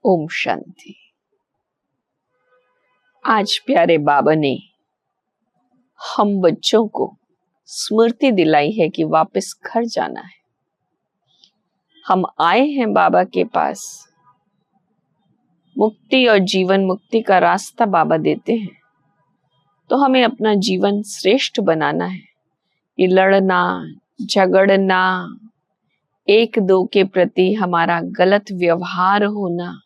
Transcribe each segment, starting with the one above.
ओम शांति। आज प्यारे बाबा ने हम बच्चों को स्मृति दिलाई है कि वापस घर जाना है। हम आए हैं बाबा के पास, मुक्ति और जीवन मुक्ति का रास्ता बाबा देते हैं, तो हमें अपना जीवन श्रेष्ठ बनाना है। ये लड़ना झगड़ना, एक दो के प्रति हमारा गलत व्यवहार होना,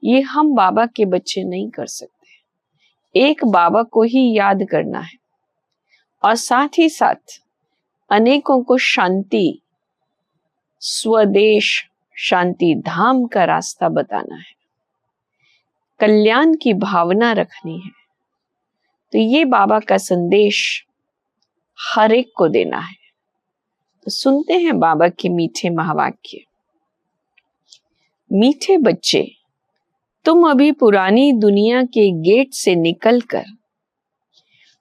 ये हम बाबा के बच्चे नहीं कर सकते। एक बाबा को ही याद करना है और साथ ही साथ अनेकों को शांति, स्वदेश शांति धाम का रास्ता बताना है, कल्याण की भावना रखनी है। तो ये बाबा का संदेश हर एक को देना है। तो सुनते हैं बाबा के मीठे महावाक्य। मीठे बच्चे, तुम अभी पुरानी दुनिया के गेट से निकलकर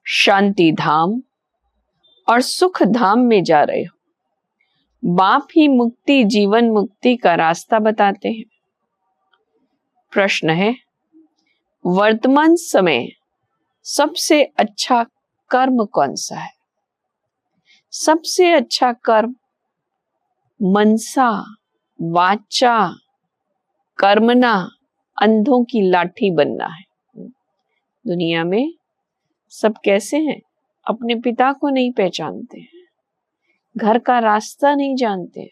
शांति धाम और सुख धाम में जा रहे हो। बाप ही मुक्ति जीवन मुक्ति का रास्ता बताते हैं। प्रश्न है, वर्तमान समय सबसे अच्छा कर्म कौन सा है? सबसे अच्छा कर्म मनसा वाचा कर्मणा अंधों की लाठी बनना है। दुनिया में सब कैसे हैं? अपने पिता को नहीं पहचानते हैं, घर का रास्ता नहीं जानते,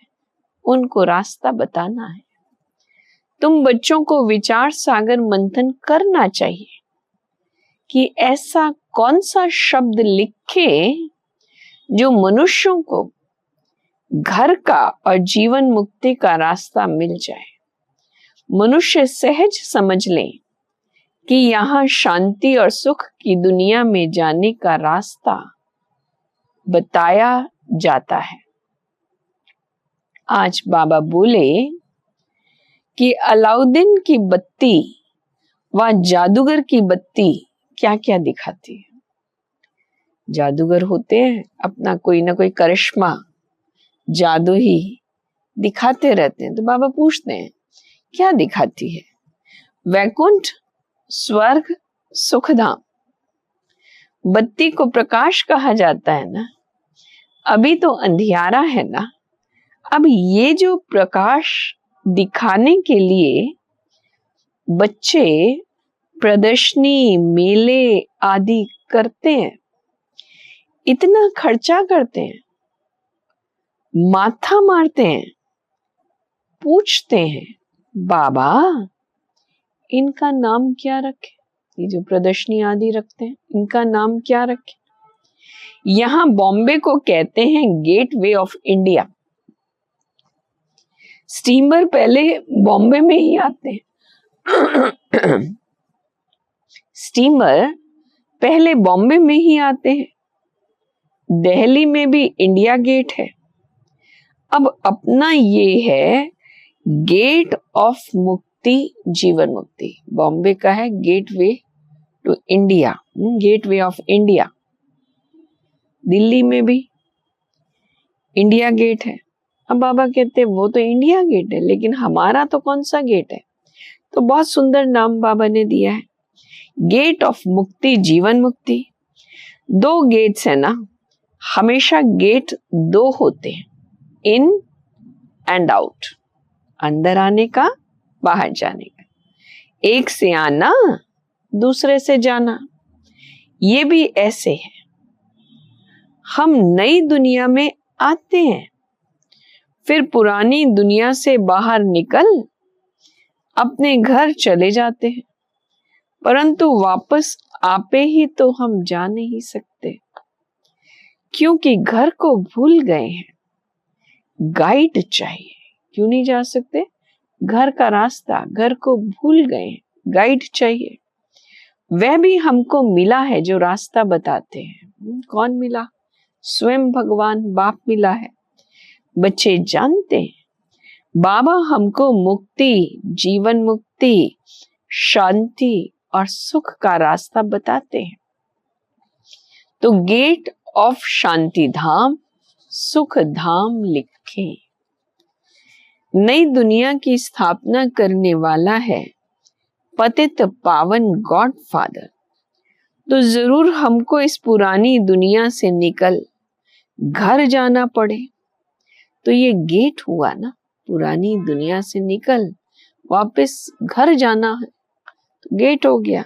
उनको रास्ता बताना है। तुम बच्चों को विचार सागर मंथन करना चाहिए कि ऐसा कौन सा शब्द लिखे जो मनुष्यों को घर का और जीवन मुक्ति का रास्ता मिल जाए। मनुष्य सहज समझ लें कि यहाँ शांति और सुख की दुनिया में जाने का रास्ता बताया जाता है। आज बाबा बोले कि अलाउद्दीन की बत्ती व जादूगर की बत्ती क्या क्या दिखाती है। जादूगर होते हैं, अपना कोई ना कोई करिश्मा जादू ही दिखाते रहते हैं। तो बाबा पूछते हैं क्या दिखाती है? वैकुंठ, स्वर्ग, सुखधाम। बत्ती को प्रकाश कहा जाता है ना। अभी तो अंधियारा है ना। अब ये जो प्रकाश दिखाने के लिए बच्चे प्रदर्शनी मेले आदि करते हैं, इतना खर्चा करते हैं, माथा मारते हैं, पूछते हैं बाबा इनका नाम क्या रखे? ये जो प्रदर्शनी आदि रखते हैं, इनका नाम क्या रखे? यहां बॉम्बे को कहते हैं gateway of India. Steamer पहले बॉम्बे में ही आते हैं। स्टीमर पहले बॉम्बे में ही आते हैं। दिल्ली में भी इंडिया गेट है। अब अपना ये है गेट ऑफ मुक्ति जीवन मुक्ति। बॉम्बे का है gateway to India, gateway of India. Delhi में भी इंडिया गेट है। अब बाबा कहते हैं वो तो इंडिया गेट है, लेकिन हमारा तो कौन सा गेट है? तो बहुत सुंदर नाम बाबा ने दिया है, गेट ऑफ मुक्ति जीवन मुक्ति। दो गेट्स है ना, हमेशा गेट दो होते हैं, इन एंड आउट, अंदर आने का बाहर जाने का। एक से आना दूसरे से जाना। ये भी ऐसे है, हम नई दुनिया में आते हैं, फिर पुरानी दुनिया से बाहर निकल अपने घर चले जाते हैं, परंतु वापस आपे ही तो हम जा नहीं सकते, क्योंकि घर को भूल गए हैं। गाइड चाहिए। क्यों नहीं जा सकते? घर का रास्ता, घर को भूल गए, गाइड चाहिए। वह भी हमको मिला है जो रास्ता बताते हैं। कौन मिला? स्वयं भगवान बाप मिला है। बच्चे जानते हैं बाबा हमको मुक्ति, जीवन मुक्ति, शांति और सुख का रास्ता बताते हैं। तो गेट ऑफ शांति धाम, सुख धाम लिखें। नई दुनिया की स्थापना करने वाला है पतित पावन गॉड फादर, तो जरूर हमको इस पुरानी दुनिया से निकल घर जाना पड़े। तो ये गेट हुआ ना, पुरानी दुनिया से निकल वापस घर जाना है तो गेट हो गया।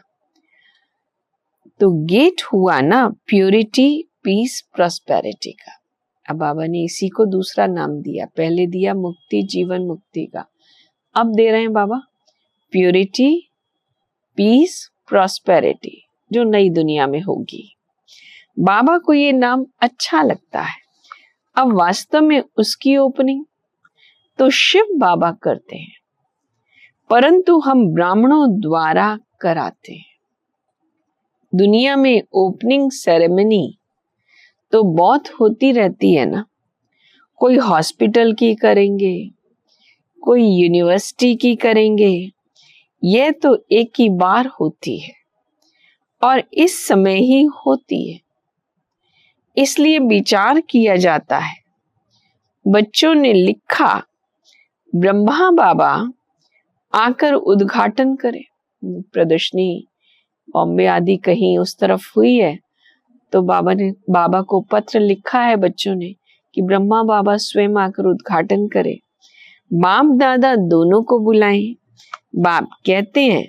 तो गेट हुआ ना प्योरिटी, पीस, प्रॉस्पेरिटी का। अब बाबा ने इसी को दूसरा नाम दिया, पहले दिया मुक्ति, जीवन मुक्ति का, अब दे रहे हैं बाबा प्योरिटी, पीस, प्रॉस्पेरिटी, जो नई दुनिया में होगी। बाबा को ये नाम अच्छा लगता है। अब वास्तव में उसकी ओपनिंग तो शिव बाबा करते हैं, परंतु हम ब्राह्मणों द्वारा कराते हैं। दुनिया में ओपनिंग सेरेमनी तो बहुत होती रहती है ना, कोई हॉस्पिटल की करेंगे, कोई यूनिवर्सिटी की करेंगे, यह तो एक ही बार होती है और इस समय ही होती है, इसलिए विचार किया जाता है। बच्चों ने लिखा ब्रह्मा बाबा आकर उद्घाटन करें। प्रदर्शनी बॉम्बे आदि कहीं उस तरफ हुई है, तो बाबा को पत्र लिखा है बच्चों ने कि ब्रह्मा बाबा स्वयं आकर उद्घाटन करें। बाप दादा दोनों को बुलाएं। बाप कहते हैं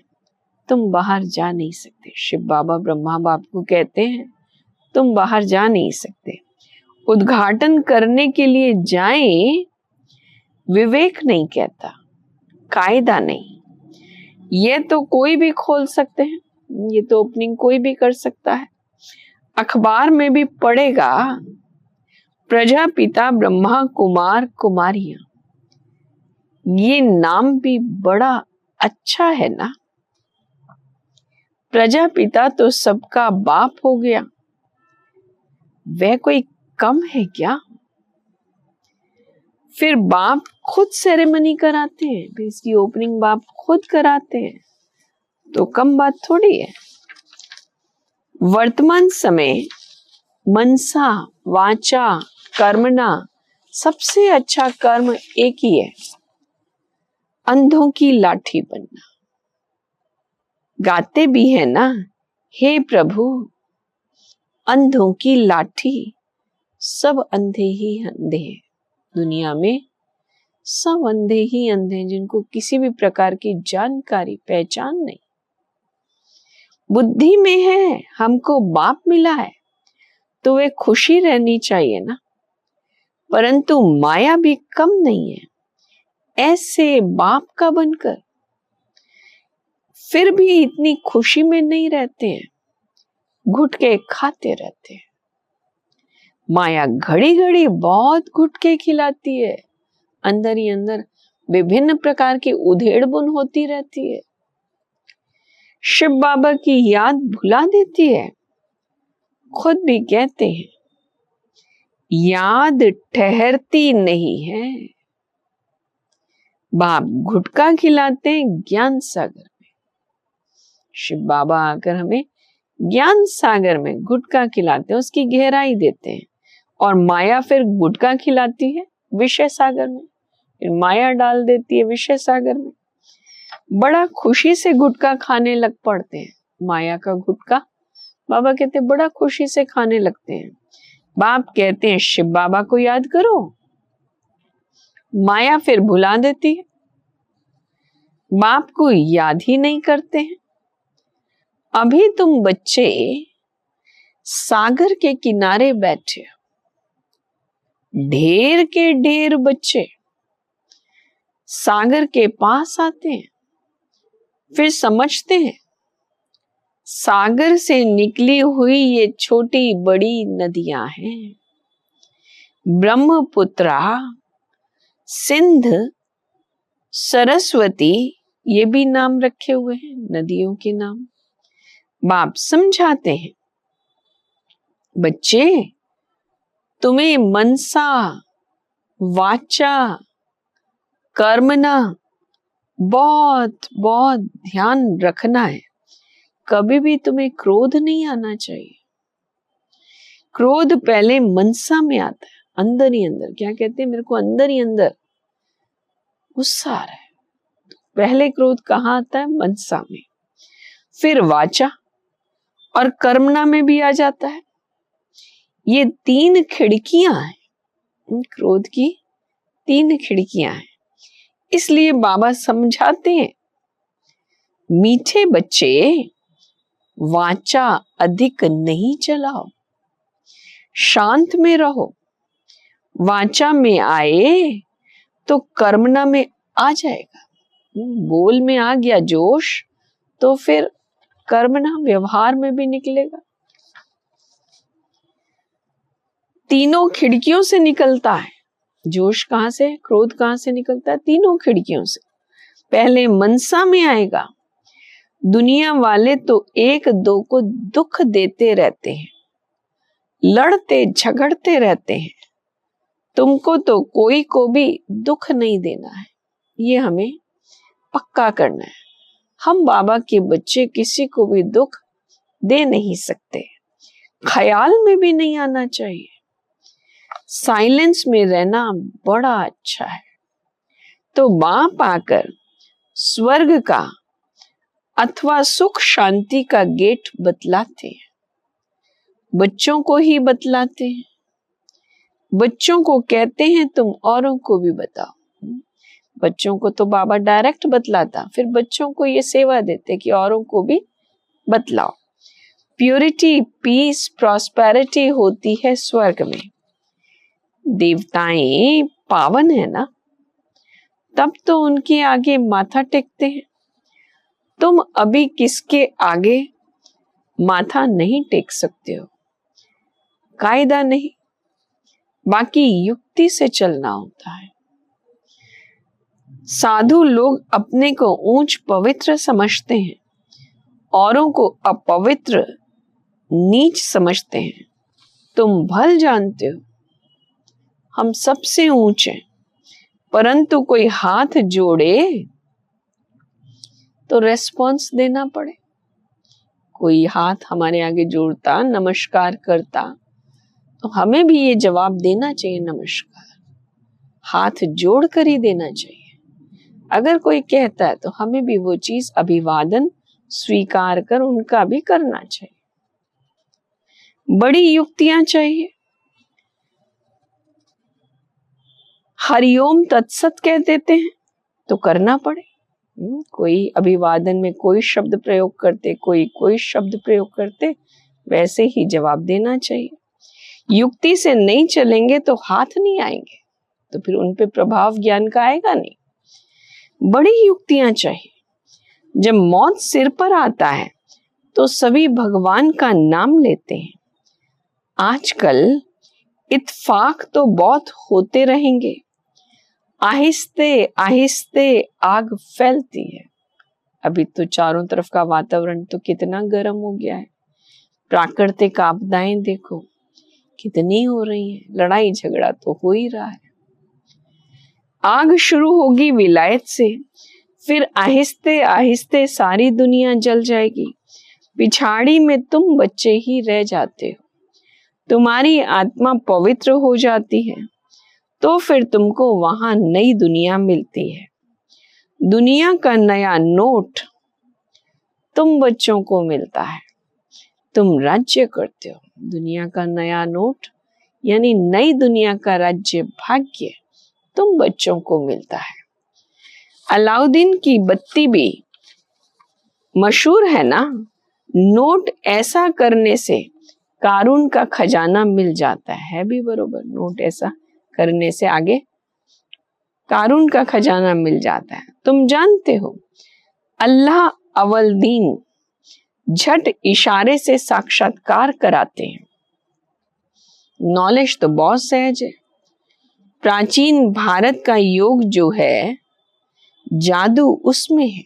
तुम बाहर जा नहीं सकते। शिव बाबा ब्रह्मा बाप को कहते हैं तुम बाहर जा नहीं सकते, उद्घाटन करने के लिए जाएं, विवेक नहीं कहता, कायदा नहीं। ये तो कोई भी खोल सकते हैं, ये तो ओपनिंग कोई भी कर सकता है। अखबार में भी पढ़ेगा प्रजापिता ब्रह्मा कुमार कुमारियां, ये नाम भी बड़ा अच्छा है ना। प्रजापिता तो सबका बाप हो गया, वह कोई कम है क्या। फिर बाप खुद सेरेमनी कराते हैं, फिर इसकी ओपनिंग बाप खुद कराते हैं, तो कम बात थोड़ी है। वर्तमान समय मनसा वाचा कर्मणा, सबसे अच्छा कर्म एक ही है, अंधों की लाठी बनना। गाते भी है ना, हे प्रभु अंधों की लाठी, सब अंधे ही अंधे हैं दुनिया में, सब अंधे ही अंधे हैं, जिनको किसी भी प्रकार की जानकारी पहचान नहीं। बुद्धि में है, हमको बाप मिला है तो वे खुशी रहनी चाहिए ना, परंतु माया भी कम नहीं है, ऐसे बाप का बनकर फिर भी इतनी खुशी में नहीं रहते हैं, घुटके खाते रहते हैं। माया घड़ी घड़ी बहुत घुटके खिलाती है, अंदर ही अंदर विभिन्न प्रकार की उधेड़बुन होती रहती है, शिव बाबा की याद भुला देती है। खुद भी कहते हैं याद ठहरती नहीं है। बाप गुटखा खिलाते हैं ज्ञान सागर में, शिव बाबा आकर हमें ज्ञान सागर में गुटखा खिलाते हैं, उसकी गहराई देते हैं, और माया फिर गुटखा खिलाती है विषय सागर में, फिर माया डाल देती है विषय सागर में। बड़ा खुशी से गुटखा खाने लग पड़ते हैं, माया का गुटखा बाबा कहते हैं बड़ा खुशी से खाने लगते हैं। बाप कहते हैं शिव बाबा को याद करो, माया फिर भुला देती है, बाप को याद ही नहीं करते हैं। अभी तुम बच्चे सागर के किनारे बैठे, ढेर के ढेर बच्चे सागर के पास आते हैं, फिर समझते हैं सागर से निकली हुई ये छोटी बड़ी नदियां हैं, ब्रह्मपुत्रा, सिंध, सरस्वती, ये भी नाम रखे हुए हैं नदियों के नाम। बाप समझाते हैं बच्चे तुम्हें मनसा वाचा कर्मना बहुत बहुत ध्यान रखना है। कभी भी तुम्हें क्रोध नहीं आना चाहिए। क्रोध पहले मनसा में आता है, अंदर ही अंदर। क्या कहते हैं, मेरे को अंदर ही अंदर गुस्सा आ रहा है, तो पहले क्रोध कहाँ आता है? मनसा में, फिर वाचा और कर्मणा में भी आ जाता है। ये 3 खिड़कियां हैं, क्रोध की 3 खिड़कियां हैं। इसलिए बाबा समझाते हैं, मीठे बच्चे वाचा अधिक नहीं चलाओ, शांत में रहो। वाचा में आए तो कर्मणा में आ जाएगा। बोल में आ गया जोश तो फिर कर्मणा व्यवहार में भी निकलेगा। तीनों खिड़कियों से निकलता है जोश। कहां से? क्रोध कहां से निकलता है? तीनों खिड़कियों से। पहले मनसा में आएगा। दुनिया वाले तो एक दो को दुख देते रहते हैं, लड़ते झगड़ते रहते हैं। तुमको तो कोई को भी दुख नहीं देना है, ये हमें पक्का करना है। हम बाबा के बच्चे किसी को भी दुख दे नहीं सकते, ख्याल में भी नहीं आना चाहिए। साइलेंस में रहना बड़ा अच्छा है। तो मां पाकर स्वर्ग का अथवा सुख शांति का गेट बतलाते हैं, बच्चों को ही बतलाते हैं। बच्चों को कहते हैं तुम औरों को भी बताओ। बच्चों को तो बाबा डायरेक्ट बतलाता, फिर बच्चों को ये सेवा देते कि औरों को भी बतलाओ। प्योरिटी, पीस, प्रॉस्पेरिटी होती है स्वर्ग में। देवताएं पावन है ना, तब तो उनके आगे माथा टेकते हैं। तुम अभी किसके आगे माथा नहीं टेक सकते हो, कायदा नहीं, बाकी युक्ति से चलना होता है। साधु लोग अपने को ऊंच पवित्र समझते हैं, औरों को अपवित्र नीच समझते हैं। तुम भल जानते हो हम सबसे ऊंचे, परंतु कोई हाथ जोड़े तो रेस्पॉन्स देना पड़े। कोई हाथ हमारे आगे जोड़ता, नमस्कार करता, तो हमें भी ये जवाब देना चाहिए, नमस्कार। हाथ जोड़ कर ही देना चाहिए। अगर कोई कहता है तो हमें भी वो चीज अभिवादन स्वीकार कर उनका भी करना चाहिए। बड़ी युक्तियां चाहिए। हरिओम तत्सत कह देते हैं तो करना पड़े। कोई अभिवादन में कोई शब्द प्रयोग करते, कोई शब्द प्रयोग करते, वैसे ही जवाब देना चाहिए। युक्ति से नहीं चलेंगे तो हाथ नहीं आएंगे, तो फिर उन पे प्रभाव ज्ञान का आएगा नहीं। बड़ी युक्तियां चाहिए। जब मौत सिर पर आता है तो सभी भगवान का नाम लेते हैं। आजकल इत्फाक तो बहुत होते रहेंगे, आहिस्ते आहिस्ते आग फैलती है। अभी तो चारों तरफ का वातावरण तो कितना गर्म हो गया है। प्राकृतिक आपदाएं देखो कितनी हो रही हैं, लड़ाई झगड़ा तो हो ही रहा है। आग शुरू होगी विलायत से, फिर आहिस्ते आहिस्ते सारी दुनिया जल जाएगी। पिछाड़ी में तुम बच्चे ही रह जाते हो। तुम्हारी आत्मा पवित्र हो जाती है तो फिर तुमको वहां नई दुनिया मिलती है। दुनिया का नया नोट तुम बच्चों को मिलता है। तुम राज्य करते हो। दुनिया का नया नोट यानी नई दुनिया का राज्य भाग्य तुम बच्चों को मिलता है। अलाउद्दीन की बत्ती भी मशहूर है ना, नोट ऐसा करने से कारून का खजाना मिल जाता है भी बरोबर। नोट ऐसा करने से आगे कारून का खजाना मिल जाता है। तुम जानते हो अल्लाह अवलदीन झट इशारे से साक्षात्कार कराते हैं। नॉलेज तो बहुत सहज है। प्राचीन भारत का योग जो है, जादू उसमें है।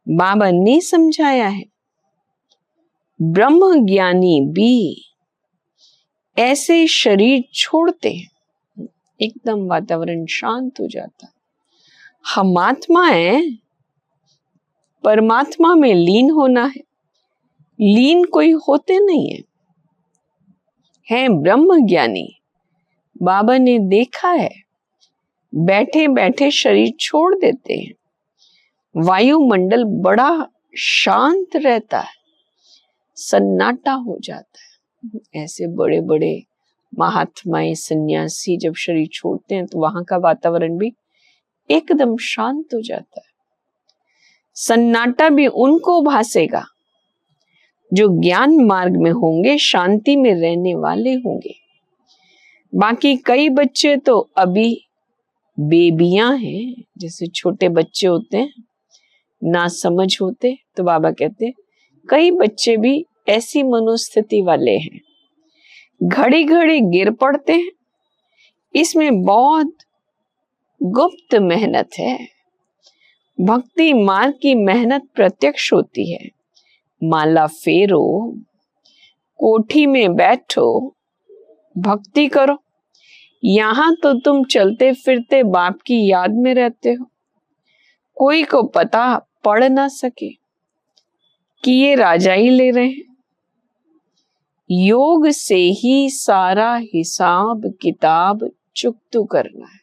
बाबा ने समझाया है। ब्रह्म ज्ञानी भी ऐसे शरीर छोड़ते हैं, एकदम वातावरण शांत हो जाता। हम आत्मा है, परमात्मा में लीन होना है। लीन कोई होते नहीं है ब्रह्म ज्ञानी। बाबा ने देखा है बैठे बैठे शरीर छोड़ देते हैं। वायुमंडल बड़ा शांत रहता है, सन्नाटा हो जाता है। ऐसे बड़े बड़े महात्माएं, सन्यासी जब शरीर छोड़ते हैं तो वहां का वातावरण भी एकदम शांत हो जाता है। सन्नाटा भी उनको भासेगा जो ज्ञान मार्ग में होंगे, शांति में रहने वाले होंगे। बाकी कई बच्चे तो अभी बेबियां हैं, जैसे छोटे बच्चे होते हैं, ना समझ होते, तो बाबा कहते कई बच्चे भी ऐसी मनोस्थिति वाले हैं, घड़ी घड़ी गिर पड़ते हैं। इसमें बहुत गुप्त मेहनत है। भक्ति मार्ग की मेहनत प्रत्यक्ष होती है। माला फेरो, कोठी में बैठो, भक्ति करो। यहां तो तुम चलते फिरते बाप की याद में रहते हो। कोई को पता पड़ ना सके कि ये राजा ही ले रहे हैं। योग से ही सारा हिसाब किताब चुकतू करना है।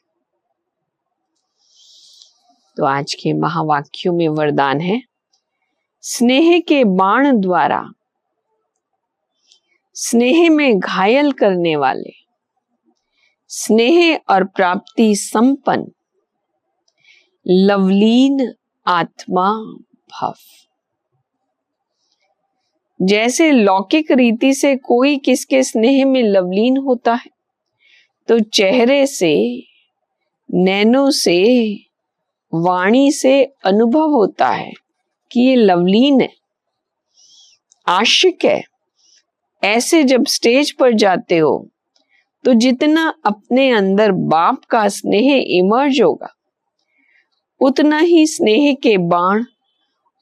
तो आज के महावाक्यों में वरदान है, स्नेह के बाण द्वारा स्नेह में घायल करने वाले, स्नेह और प्राप्ति संपन्न, लवलीन आत्मा भव। जैसे लौकिक रीति से कोई किसके स्नेह में लवलीन होता है तो चेहरे से, नैनों से, वाणी से अनुभव होता है कि ये लवलीन है, आशिक है। ऐसे जब स्टेज पर जाते हो तो जितना अपने अंदर बाप का स्नेह इमर्ज होगा, उतना ही स्नेह के बाण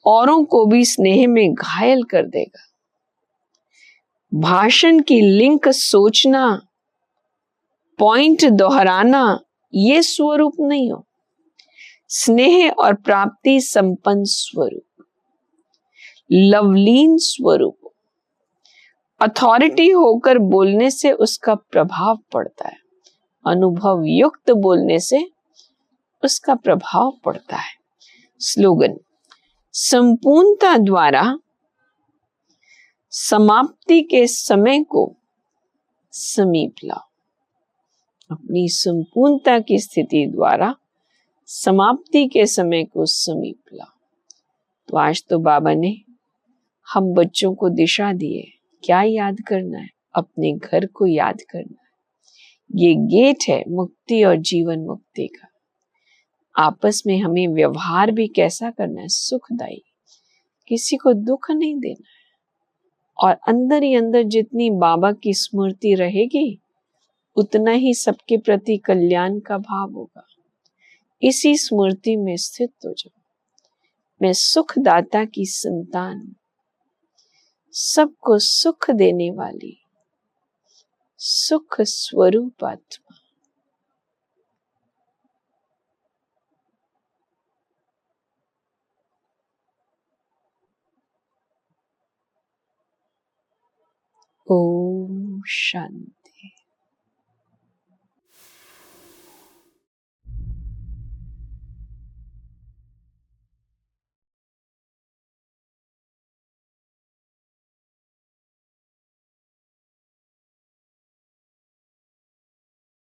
औरों को भी स्नेह में घायल कर देगा। भाषण की लिंक सोचना, पॉइंट दोहराना, ये स्वरूप नहीं हो। स्नेह और प्राप्ति संपन्न स्वरूप, लवलीन स्वरूप। अथॉरिटी होकर बोलने से उसका प्रभाव पड़ता है, अनुभव युक्त बोलने से उसका प्रभाव पड़ता है। स्लोगन, संपूर्णता द्वारा समाप्ति के समय को समीप लाओ। अपनी संपूर्णता की स्थिति द्वारा समाप्ति के समय को समीप लाओ। तो आज तो बाबा ने हम बच्चों को दिशा दी है, क्या याद करना है? अपने घर को याद करना है। ये गेट है मुक्ति और जीवन मुक्ति का। आपस में हमें व्यवहार भी कैसा करना है? सुखदायी, किसी को दुख नहीं देना है। और अंदर ही अंदर जितनी बाबा की स्मृति रहेगी, उतना ही सबके प्रति कल्याण का भाव होगा। इसी स्मृति में स्थित हो जाओ। मैं सुखदाता की संतान, सबको सुख देने वाली सुख स्वरूप आत्मा। ओम शांति।